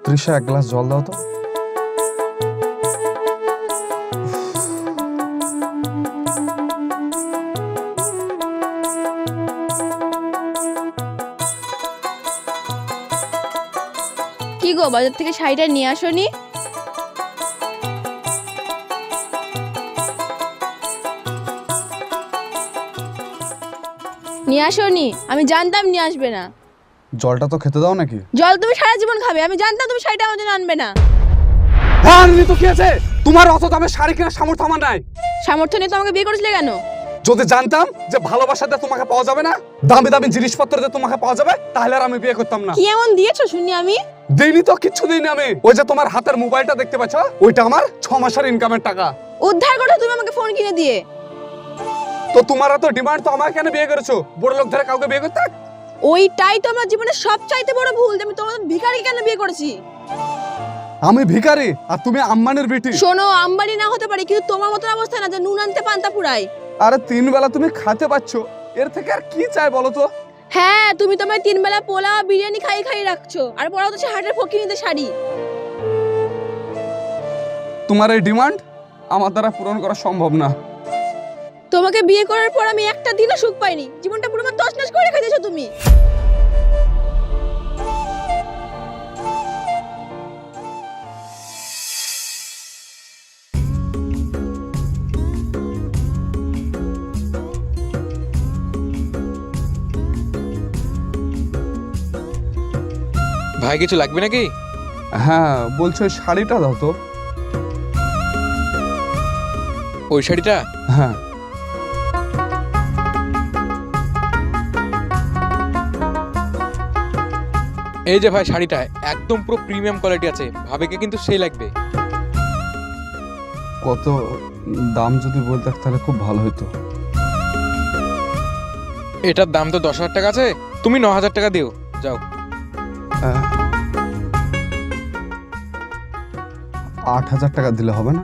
তৃষা এক গ্লাস জল দাও তো। কি গো, বাজার থেকে শাড়িটা নিয়ে আসোনি? নিয়ে আসোনি? আমি জানতাম নিয়ে আসবে না। জলটা তো খেতে দাও নাকি? জল তুমি সারা জীবন খাবে, আমি জানতাম তুমি শাড়িটা আমার জন্য আনবে না। হ্যাঁ আনলি তো কি আছে, তোমার অত দামে শাড়ি কেনার সামর্থ্য আমার নাই। সামর্থ্য নিয়ে তো আমাকে বিয়ে করেছিলে কেন? যদি জানতাম যে ভালোবাসাতে তোমাকে পাওয়া যাবে না, দামি দামি জিনিসপত্র দিয়ে তোমাকে পাওয়া যাবে, তাহলে আর আমি বিয়ে করতাম না। কি এমন দিয়েছো শুনি আমি? দেইনি তো, কিচ্ছু দেইনি আমি। ওই যে তোমার হাতের মোবাইলটা দেখতে পাচ্ছ, ওইটা আমার 6 মাসের ইনকামের টাকা। উদ্ধার করো তুমি আমাকে ফোন কিনে দিয়ে। তো তোমার এত ডিমান্ড, তো আমাকে কেন বিয়ে করেছো? বড় লোক ধরে কাউকে বিয়ে করতে? ওইটাই তো আমার জীবনের সবচাইতে বড় ভুল, যে আমি তোমার মতো ভিখারি কেন বিয়ে করেছি। আমি ভিখারি আর তুমি আম্বানির বেটি। শোনো, আম্বানি না হতে পারে, কিন্তু তোমার মতো অবস্থা না যে নুন আনতে পান্তা ফুরাই। আরে 3 বেলা তুমি খেতে পাচ্ছ, এর থেকে আর কি চাই বলো তো? হ্যাঁ, তুমি তো আমায় 3 বেলা পোলাও বিরিয়ানি খাই খাই রাখছো, আর পরাও তো সে হাটের ফকিনিতে শাড়ি। তোমার এই ডিমান্ড আমার দ্বারা পূরণ করা সম্ভব না। তোমাকে বিয়ে করার পর আমি একটা দিনও সুখ পাইনি, জীবনটা পুরো আমার তছনছ করে রেখে দিয়েছো তুমি। ভাই কিছু লাগবে নাকি? হ্যাঁ বলছো, ওই শাড়িটা দাও তো। ওই শাড়িটা? হ্যাঁ। এই যে ভাই শাড়িটা একদম পুরো প্রিমিয়াম কোয়ালিটি আছে, ভাবেকে কিন্তু সেই লাগবে। কত দাম যদি বলতে তাহলে খুব ভালো হতো। এটার দাম তো 10,000 টাকা আছে, তুমি 9,000 টাকা দিও, যাও। 8,000 টাকা দিলে হবে না?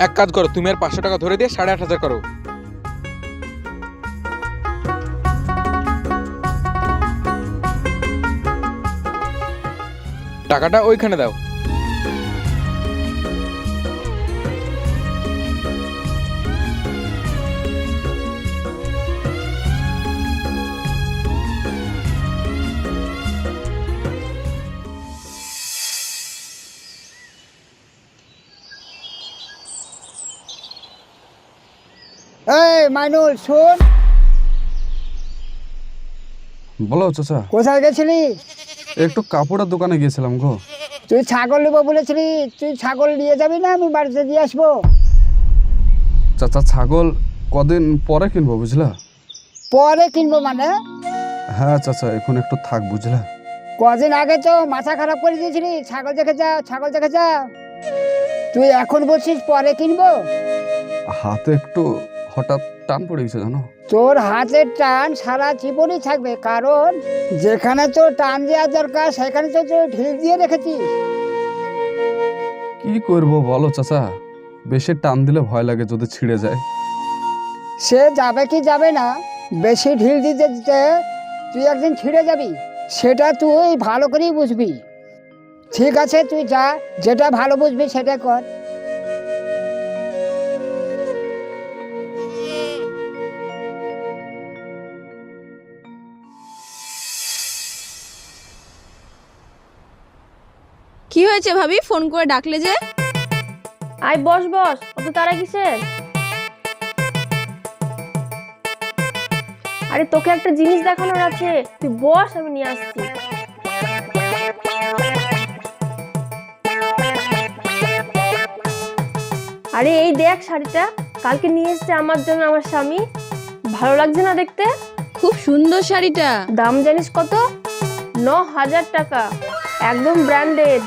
এক কাজ করো, তুমি আর 500 টাকা ধরে দিয়ে 8,500 করো। টাকাটা ওইখানে দাও। এই মাইনুল শোন, বলো চাচা। কোথায় গেছিলি? একটু কাপড়ের দোকানে গিয়েছিলাম গো। তুই ছাগল নেবো বলেছিলি, তুই ছাগল নিয়ে যাবি না আমি বাড়িতে দিয়ে আসবো? চাচা ছাগল কদিন পরে কিনবো বুঝলা। পরে কিনবো মানে? হ্যাঁ চাচা, এখন একটু থাক বুঝলা। কদিন আগে তো মাথা খারাপ করে দিয়েছিলি, ছাগল দেখে যা ছাগল দেখে যা। তুই এখন বলছিস পরে কিনবো? হাতে একটু হঠাৎ টান পড়ে গেছে জানো। তোর হাতের টান সারা জীবনই থাকবে, কারণ যেখানে তোর টান দেওয়ার দরকার সেখানে তো তুই ঢিল দিয়ে রেখেছিস। কি করবো বলো চাচা, বেশি টান দিলে ভয় লাগে যদি ছিঁড়ে যায়। সে যাবে কি যাবে না, বেশি ঢিল দিতে দিতে তুই একদিন ছিঁড়ে যাবি, সেটা তুই ভালো করেই বুঝবি। ঠিক আছে তুই যা, যেটা ভালো বুঝবি সেটা কর। কি হয়েছে ভাবি, ফোন করে ডাকলে যে? আয় বস বস, অত তারা কিসের? আরে তোকে একটা জিনিস দেখানোর আছে, তুই বস, আমি নিয়ে আসছি। আরে এই দেখ শাড়িটা, কালকে নিয়ে এসেছে আমার জন্য আমার স্বামী। ভালো লাগছে না দেখতে? খুব সুন্দর শাড়িটা। দাম জানিস কত? 9,000 টাকা, একদম ব্র্যান্ডেড।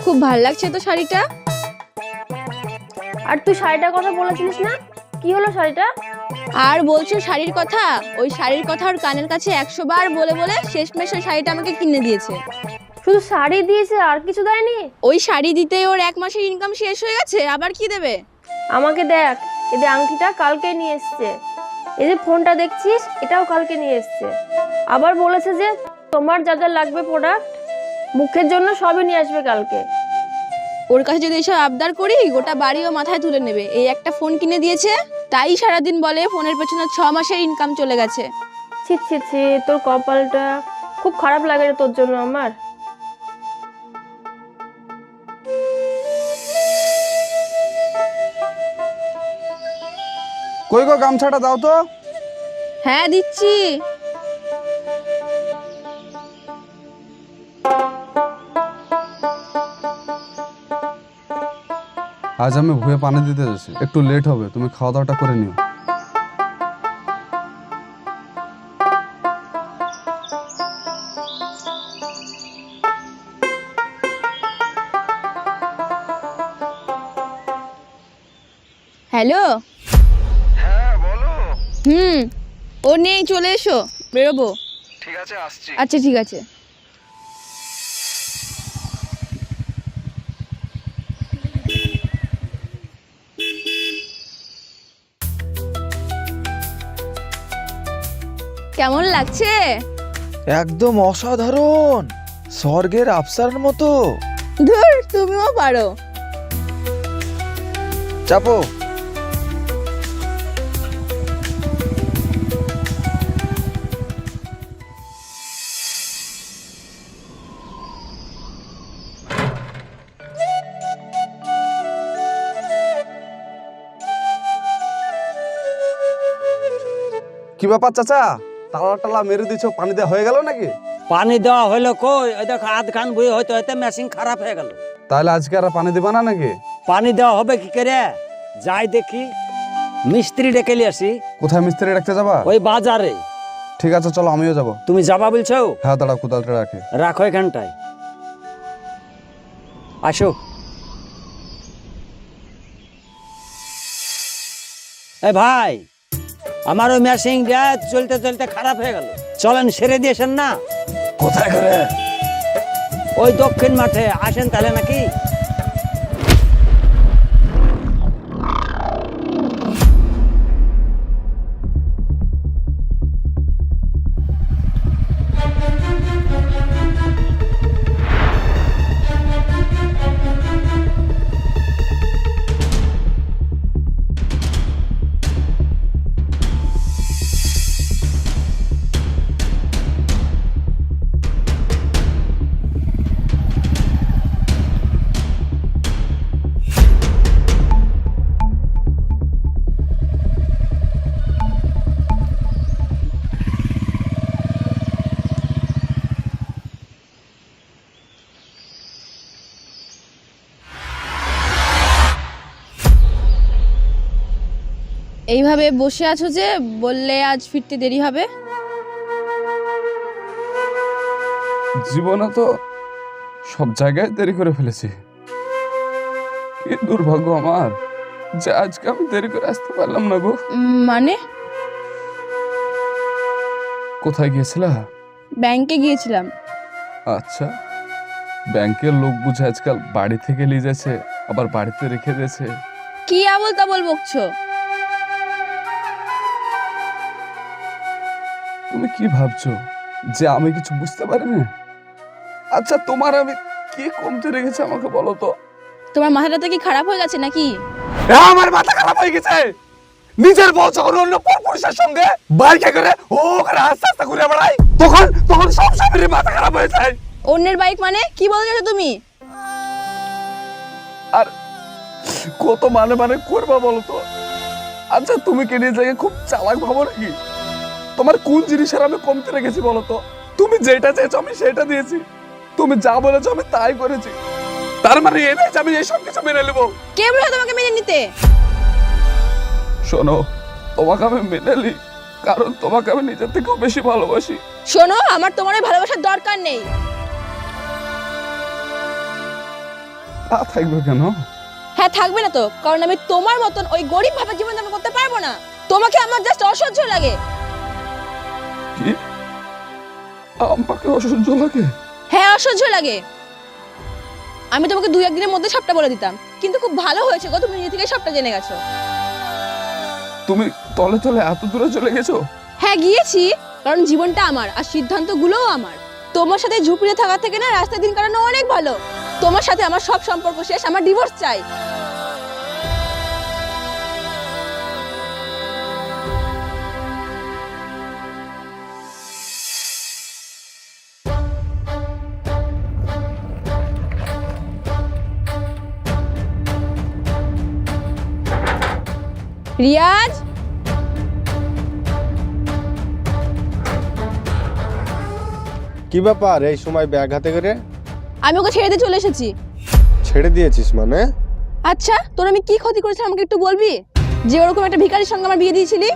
খুব ভালো লাগছে তো শাড়িটা। আর তুই শাড়িটার কথা বলেছিলিস না, কি হলো শাড়িটা? আর বলছো শাড়ির কথা? ওই শাড়ির কথা ওর কানের কাছে 100 বার বলে বলে শেষমেশ ওই শাড়িটা আমাকে কিনে দিয়েছে। শুধু শাড়ি দিয়েছে, আর কিছু দেয়নি? ওই শাড়ি দিতে ওর 1 মাসের ইনকাম শেষ হয়ে গেছে, আবার কি দেবে? আমাকে দেখ, এই যে আংটিটা কালকে নিয়ে এসছে, এই যে ফোনটা দেখছিস এটাও কালকে নিয়ে এসছে। আবার বলেছে যে তোমার যা যা লাগবে প্রোডাক্ট মুখের জন্য সবই নিয়ে আসবে কালকে। ওর কাছে যদি এসব আবদার করি গোটা বাড়িও মাথায় তুলে নেবে। এই একটা ফোন কিনে দিয়েছে, তাই সারাদিন বলে ফোনের পেছনে 6 মাসের ইনকাম চলে গেছে। ছি ছি ছি, তোর কপালটা খুব খারাপ লাগে রে তোর জন্য আমার। কই গো, গামছাটা দাও তো। হ্যাঁ দিচ্ছি। আজ আমি ভুয়ে পানি দিতে যাচ্ছি, একটু লেট হবে, তুমি খাওয়া দাওয়াটা করে নিও। হ্যালো। হ্যাঁ বলো। ও নেই, চলে এসো, বেরোবো। ঠিক আছে, আসছি। আচ্ছা ঠিক আছে। কেমন লাগছে? একদম অসাধারণ, স্বর্গের আফসারের মতো। ধুর, তুমিও পারো। চাপো। কি ব্যাপার চাচা, তালা টালা মেরে দিছো, পানি দেওয়া হয়ে গেল নাকি? পানি দেওয়া হলো কই, ওই দেখো আধ খান বই হয়তো হয়তো মেশিন খারাপ হয়ে গেল। তাহলে আজকে আর পানি দিবা না নাকি? পানি দেওয়া হবে কি করে, যাই দেখি মিস্ত্রি ডেকে নিয়ে আসি। কোথায় মিস্ত্রি রাখতে যাবা? ওই বাজারে। ঠিক আছে চলো, আমিও যাবো। তুমি যাবা বলছো? হ্যাঁ দাঁড়া, কোদালটা রাখে। রাখো এখানটায়, আসো। এ ভাই, আমার ওই মেশিন চলতে চলতে খারাপ হয়ে গেল, চলেন সেরে দিয়েছেন না? কোথায় করে? ওই দক্ষিণ মাঠে আসেন তাহলে নাকি? এইভাবে বসে আছো যে, বললে আজ ফিরতে দেরি হবে? জীবনে তো সব জায়গায় দেরি করে ফেলেছি, কি দুর্ভাগ্য আমার যে আজকে আমি দেরি করে আসতে পারলাম না গো। মানে? কোথায় গিয়েছিলা? ব্যাংকে গিয়েছিলাম। আচ্ছা, ব্যাংকের লোক বুঝে আজকাল বাড়ি থেকে নিয়ে যাচ্ছে, আবার বাড়িতে রেখে দিয়েছে। কি আবল তাবল বকছো? তুমি কি ভাবছো যে আমি কিছু বুঝতে পারিনি? আচ্ছা, তোমার আমি কি কমতে রেখেছি আমাকে বলো তো। তোমার মাথাটা কি খারাপ হয়ে গেছে নাকি? আমার মাথা খারাপ হয়ে গেছে। নিজের বউ যখন অন্য পুরুষের সঙ্গে বাইকে করে ও করে আস্তে আস্তে ঘুরে বেড়াই, তখন তখন সব সময় মাথা খারাপ হয়ে যায়। অন্যের বাইক মানে কি বলছো তুমি? আর কত মানে মানে করবা বলো তো। আচ্ছা, তুমি কি নিজেকে খুব চালাক ভাবো নাকি? তোমার কোন জিনিসের আমি কমতে রেখেছি বলো তো? তুমি যেটা চেয়েছো আমি সেটা দিয়েছি, তুমি যা বলেছো আমি তাই করেছি, তার মানে এই নয় যে আমি এইসব কিছু মেনে নেবো। কে বলে তোমাকে মেনে নিতে? শোনো, তোমাকে আমি মেনে নিই কারণ তোমাকে আমি নিজের থেকেও বেশি ভালোবাসি। শোনো, আমার তোমার ওই ভালোবাসার দরকার নেই। তা থাকবে কেন? হ্যাঁ থাকবে না তো, কারণ আমি তোমার মতন ওই গরিব ভাবে জীবন যাপন করতে পারবো না। তোমাকে আমার জাস্ট অসহ্য লাগে। কি? আমাকে অসহ্য লাগে? হ্যাঁ অসহ্য লাগে। আমি তোমাকে 2-1 দিনের মধ্যে সবটা বলে দিতাম, কিন্তু খুব ভালো হয়েছে গো, তুমি নিজে থেকে সবটা জেনে গেছো। তুমি তলে তলে এত দূরে চলে গেছো? হ্যাঁ গিয়েছি, কারণ জীবনটা আমার আর সিদ্ধান্তগুলোও আমার। তোমার সাথে ঝুপড়িতে থাকার থেকে না রাস্তায় দিন কাটানো অনেক ভালো। তোমার সাথে আমার সব সম্পর্ক শেষ, আমার ডিভোর্স চাই। রিয়াজ, কি ব্যাপার এই সময় ব্যাগ হাতে করে? আমি ওকে ছেড়ে দিয়ে চলে এসেছি। ছেড়ে দিয়েছিস মানে? আচ্ছা, তোর আমি কি ক্ষতি করেছিলাম আমাকে একটু বলবি? যে ওরকম একটা ভিখারির সঙ্গে আমার বিয়ে দিয়েছিলি।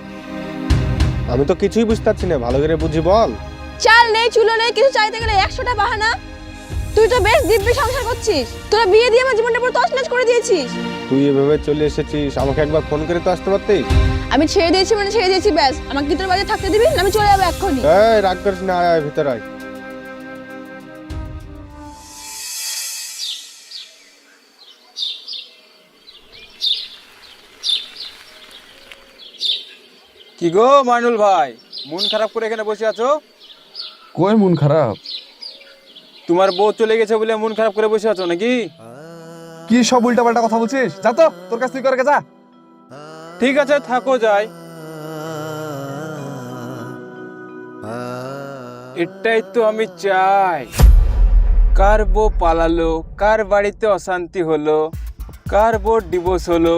আমি তো কিছুই বুঝতে পারছি না, ভালো করে বুঝি বল। চাল নেই, চুলো নেই, কিছু চাইতে গেলে 100টা বাহানা। তুই তো বেশ দিব্যি সংসার করছিস, তোরা বিয়ে দিয়ে আমার জীবনটা পুরো তছনছ করে দিয়েছিস। তুই এভাবে চলে এসেছিস, আমাকে একবার ফোন করে তো আসতে পারতিস। আমি ছেড়ে দিয়েছি মানে ছেড়ে দিয়েছি, ব্যাস। আমাকে কি তোর বাড়িতে থাকতে দিবি না আমি চলে যাবো এক্ষুনি? এই রাগ করিস না, আয় আয় ভিতর আয়। কি গো মাইনুল ভাই, মন খারাপ করে এখানে বসে আছো? কই মন খারাপ? তোমার বউ চলে গেছে বলে মন খারাপ করে বসে আছো নাকি? কি সব উল্টাপাল্টা কথা বলছিস? যা তো, তোর কাছ তুই করে যা। ঠিক আছে থাকো, যাই। এটাই তো আমি চাই। কার বউ পালালো, কার বাড়িতে অশান্তি হলো, কার বউ ডিভোর্স হলো,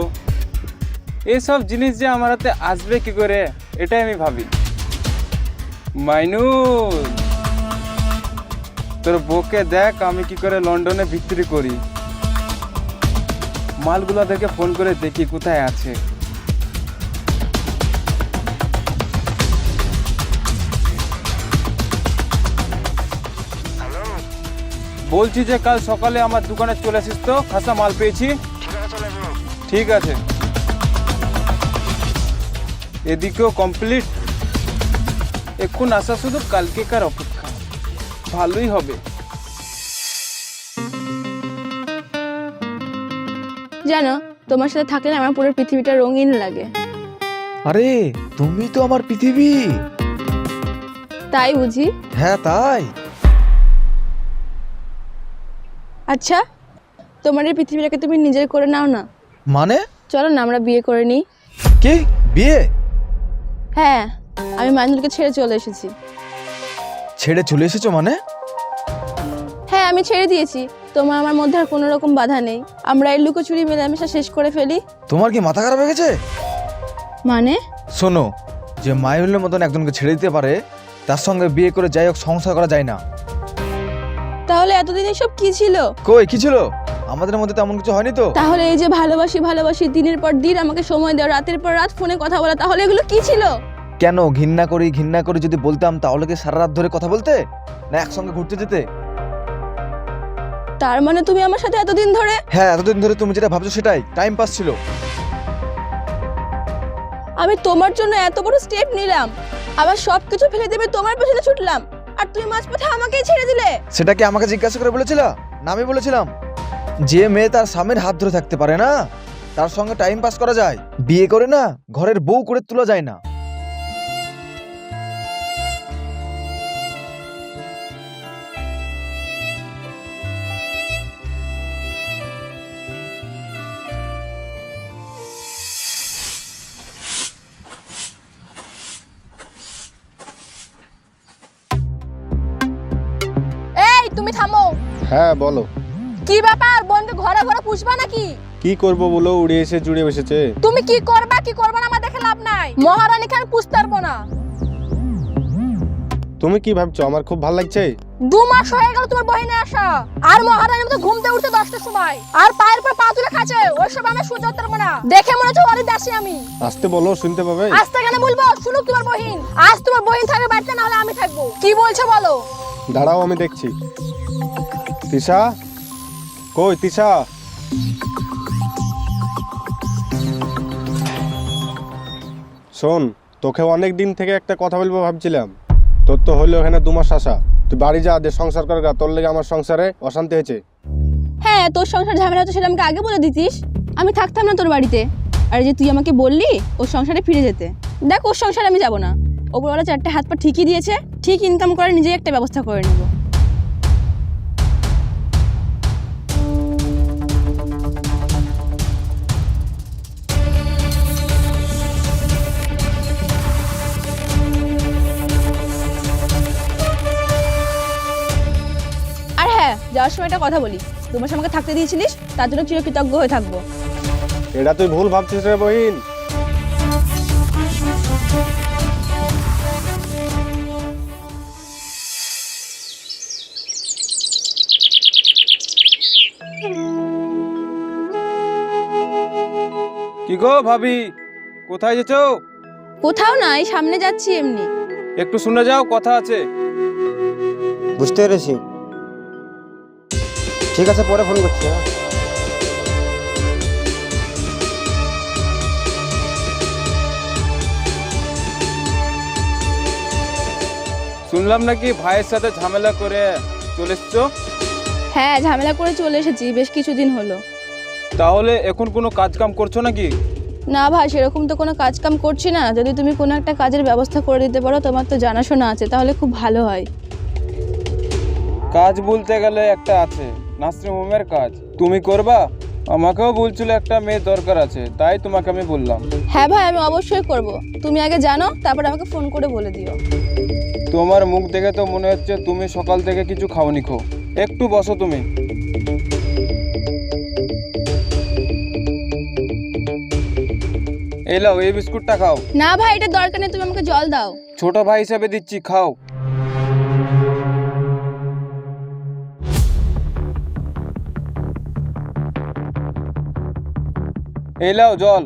এসব জিনিস যে আমার হাতে আসবে কি করে, এটাই আমি ভাবি। মাইনুল, তোর বউকে দেখ আমি কি করে লন্ডনে বিক্রি করি। মালগুলাদেরকে ফোন করে দেখি কোথায় আছে। বলছি যে কাল সকালে আমার দোকানে চলে আসিস তো, খাসা মাল পেয়েছি। ঠিক আছে, এদিকেও কমপ্লিট। এখন আসা শুধু কালকেকার অপেক্ষা, ভালোই হবে। জানো, তোমার সাথে থাকলে আমার পুরো পৃথিবীটা রঙিন লাগে। আরে তুমি তো আমার পৃথিবী। তাই বুঝি? হ্যাঁ তাই। আচ্ছা, তোমার এই পৃথিবীটাকে তুমি নিজের করে নাও না। মানে? চলো না আমরা বিয়ে করে নিই। কি বিয়ে? হ্যাঁ, আমি মাইনুলকে ছেড়ে চলে এসেছি। ছেড়ে চলে এসেছো মানে? হ্যাঁ, আমি ছেড়ে দিয়েছি। তোমার আমার মধ্যে আর কোনো রকম বাধা নেই। আমরা এই লুকোচুরি মেলামেশা শেষ করে ফেলি। তোমার কি মাথা খারাপ হয়ে গেছে? মানে? শোনো, যে মাইনুলের মতন একজনকে ছেড়ে দিতে পারে তার সঙ্গে বিয়ে করে যাই হোক সংসার করা যায় না। তাহলে এতদিন এসব কি ছিল? কই কি ছিল? আমাদের মধ্যে তেমন কিছু হয়নি তো। তাহলে এই যে ভালোবাসি ভালোবাসি দিনের পর দিন আমাকে সময় দাও, রাতের পর রাত ফোনে কথা বলা, তাহলে এগুলো কি ছিল? কেন ঘৃণা করি যদি বলতাম তাহলে কি সারা রাত ধরে কথা বলতে, না একসঙ্গে ঘুরতে যেতে? তার মানে তুমি আমার সাথে এতদিন ধরে? হ্যাঁ, এতদিন ধরে তুমি যেটা ভাবছো সেটাই টাইম পাস ছিল। আমি তোমার জন্য এত বড় স্টেপ নিলাম, আবার সবকিছু ফেলে দেবে তোমার পেছনে ছুটলাম, আর তুমি মাঝপথে আমাকেই ছেড়ে দিলে। সেটা কি আমাকে জিজ্ঞাসা করে বলেছিলা না আমি বলেছিলাম? যে মেয়ে তার স্বামীর হাত ধরে থাকতে পারে না তার সঙ্গে টাইম পাস করা যায়, বিয়ে করে না ঘরের বউ করে তোলা যায় না। এই তুমি থামো। হ্যাঁ বলো। কি ব্যাপার, বোনকে ঘরে ঘরে পুষবা নাকি? কি করব বলো, উড়ে এসে জুড়ে বসেছে। তুমি কি করবা কি করবা না আমার দেখে লাভ নাই। মহারানী খান পুষতে পারবো না। তুমি কি ভাবছো আমার খুব ভালো লাগছে? 2 মাস হয়ে গেল তোমার বহিনে আসা, আর মহারানী মতো ঘুমতে উঠতে 10টার সময়, আর পায়ের পর পা তুলে খাচ্ছে, ওইসব আমি সহ্য করতে পারবো না। দেখে মনে হচ্ছে ওরই দাসী আমি। আসতে বলো, শুনতে পাবে। আজকে কেন বলবো, শুনুক তোমার বহিন। আজ তোমার বহিন থাকবে বাড়িতে, না হলে আমি থাকবো। কি বলছো বলো? দাঁড়াও আমি দেখছি। তিশা, কই তিশা? শোন, তোকে অনেক দিন থেকে একটা কথা বলবো ভাবছিলাম। তোর তো হলো এখানে 2 মাস আসা, তুই বাড়ি যা, যে সংসার কর গা। তোর লেগে আমার সংসারে অশান্তি হয়েছে। হ্যাঁ, তোর সংসার ঝামেলা হতো সেটা আমাকে আগে বলে দিতিস, আমি থাকতাম না তোর বাড়িতে। আর যে তুই আমাকে বললি ওর সংসারে ফিরে যেতে, দেখ ওর সংসারে আমি যাব না। ওপরওয়ালা 4টে হাত পা ঠিকই দিয়েছে, ঠিক ইনকাম করে নিজেই একটা ব্যবস্থা করে নেব। হ্যাঁ, যাওয়ার সময় একটা কথা বলি, 2 মাস আমাকে থাকতে দিয়েছিলিস, তার জন্য চিরকৃতজ্ঞ হয়ে থাকবো। এটা তুই ভুল ভাবছিস রে বহিন। কি গো ভাবি, কোথায় যেছো? কোথাও না, এই সামনে যাচ্ছি এমনি। একটু শুনে যাও, কথা আছে। বুঝতে পেরেছি, ঠিক আছে, পরে ফোন করছি। হ্যাঁ? শুনলাম নাকি ভাইয়ের সাথে ঝামেলা করে চলে এসছো। হ্যাঁ, ঝামেলা করে চলে এসেছি, বেশ কিছুদিন হলো। তাহলে এখন কোনো কাজ কাম করছো নাকি? না ভাই, সেরকম তো কোনো কাজ কাম করছি না। যদি তুমি কোনো একটা কাজের ব্যবস্থা করে দিতে পারো, তোমার তো জানাশোনা আছে, তাহলে খুব ভালো হয়। কাজ বলতে গেলে একটা আছে, নার্সিং হোমের কাজ। তুমি করবা? আমাকেও বলছিল একটা মেয়ে দরকার আছে, তাই তোমাকে আমি বললাম। হ্যাঁ ভাই, আমি অবশ্যই করব। তুমি আগে জানো, তারপর আমাকে ফোন করে বলে দিও। তোমার মুখ দেখে তো মনে হচ্ছে তুমি সকাল থেকে কিছু খাওনি। খো, একটু বসো তুমি। এই লাও, এই বিস্কুটটা খাও। না ভাই, এটা দরকার নেই, তুমি আমাকে জল দাও। ছোট ভাই হিসাবে দিচ্ছি, খাও। এই লাও জল।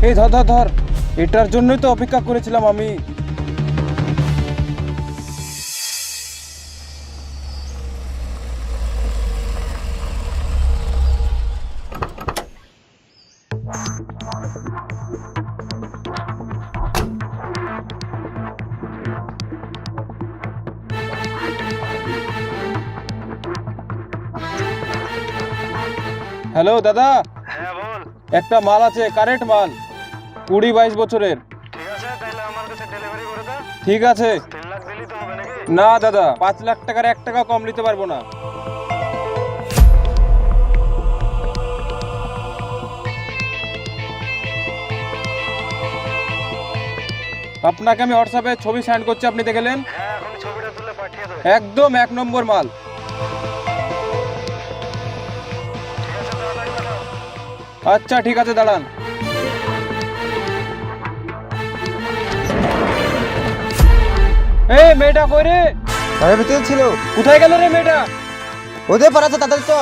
এই ধর ধর ধর, এটার জন্যই তো অপেক্ষা করেছিলাম আমি। হ্যালো দাদা। হ্যাঁ বল। একটা মাল আছে, কারেন্ট মাল, 20-22 বছরের। ঠিক আছে, তাহলে আমার কাছে ডেলিভারি করে দাও। ঠিক আছে। 3 লাখ দিলেই তো হবে নাকি? না দাদা, 5 লাখ টাকার 1 টাকা কম নিতে পারবো না। আপনাকে আমি হোয়াটসঅ্যাপে ছবি সেন্ড করছি, আপনি দেখে নেন। হ্যাঁ, এখন ছবিটা তুলে পাঠিয়ে দাও। একদম 1 নম্বর মাল। ঠিক আছে, তাড়াতাড়ি পাঠাও। আচ্ছা ঠিক আছে, দাঁড়ান। এই মেয়েটা কই রে? আরে ভিতরে ছিল। কোথায় গেল রে মেয়েটা? ওদের পার আছে, তাড়াতাড়ি চ।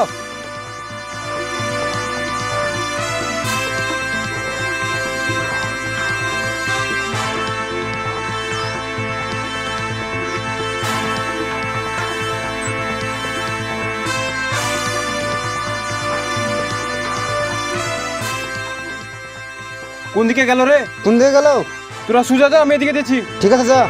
কোন দিকে গেল রে? কোন দিকে গেল? তোরা সুজা যা, আমি এদিকে দিচ্ছি। ঠিক আছে, যা।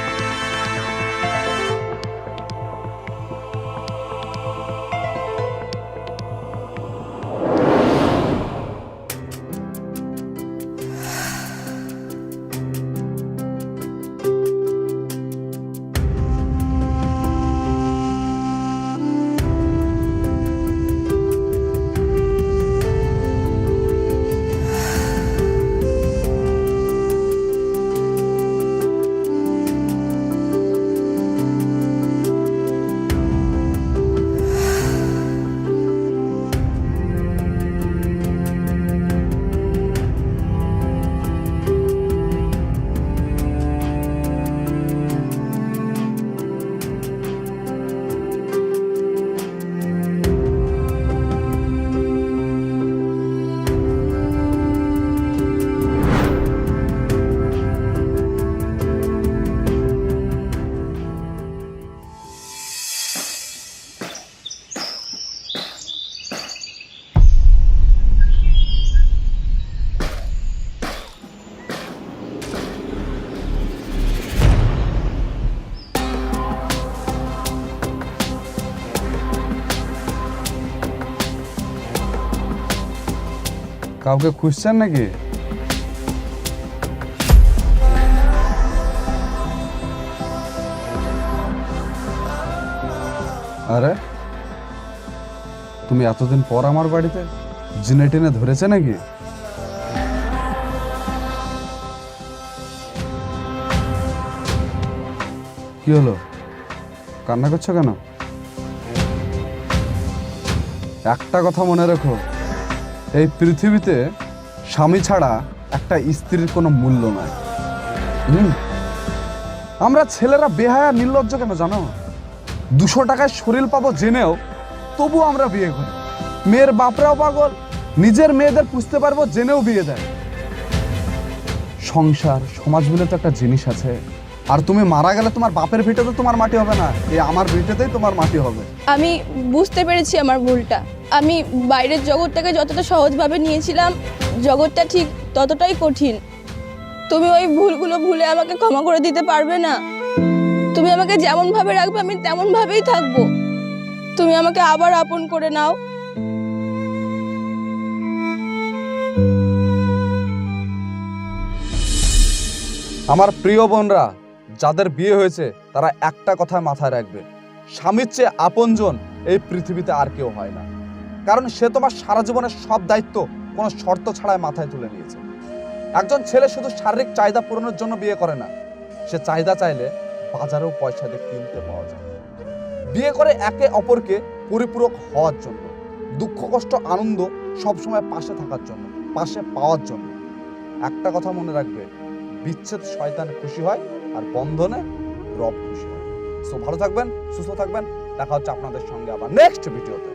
কাউকে খুঁজছেন নাকি? আরে তুমি এতদিন পর আমার বাড়িতে, জিনে টিনে ধরেছে নাকি? কি হলো, কান্না করছো কেন? একটা কথা মনে রেখো, এই পৃথিবীতে স্বামী ছাড়া একটা স্ত্রীর কোনো মূল্য নাই। আমরা ছেলেরা বেহায়া নির্লজ্জ কেন জানো? 200 টাকায় শরীর পাবো জেনেও তবু আমরা বিয়ে করি। মেয়ের বাপরাও পাগল, নিজের মেয়েদের পুষতে পারবো জেনেও বিয়ে দেয়। সংসার সমাজ বলে তো একটা জিনিস আছে। আর তুমি মারা গেলে তোমার বাপের ভিটেতে তোমার মাটি হবে না, এই আমার ভিটেতেই তোমার মাটি হবে। আমি বুঝতে পেরেছি আমার ভুলটা। আমি বাইরের জগৎটাকে যতটা সহজভাবে নিয়েছিলাম, জগৎটা ঠিক ততটাই কঠিন। তুমি ওই ভুলগুলো ভুলে আমাকে ক্ষমা করে দিতে পারবে না? তুমি আমাকে যেমন ভাবে রাখবে আমি তেমন ভাবেই থাকবো। তুমি আমাকে আবার আপন করে নাও। আমার প্রিয় বোনরা, যাদের বিয়ে হয়েছে তারা একটা কথা মাথায় রাখবে, স্বামীর চেয়ে আপনজন এই পৃথিবীতে আর কেউ হয় না। কারণ সে তোমার সারা জীবনের সব দায়িত্ব কোনো শর্ত ছাড়াই মাথায় তুলে নিয়েছে। একজন ছেলে শুধু শারীরিক চাহিদা পূরণের জন্য বিয়ে করে না, সে চাহিদা চাইলে বাজারেও পয়সা দিয়ে কিনতে পাওয়া যায়। বিয়ে করে একে অপরকে পরিপূরক হওয়ার জন্য, দুঃখ কষ্ট আনন্দ সবসময় পাশে থাকার জন্য, পাশে পাওয়ার জন্য। একটা কথা মনে রাখবে, বিচ্ছেদ শয়তান খুশি হয় আর বন্ধনে রব খুশি হয়। সো ভালো থাকবেন, সুস্থ থাকবেন, দেখা হচ্ছে আপনাদের সঙ্গে আবার নেক্সট ভিডিওতে।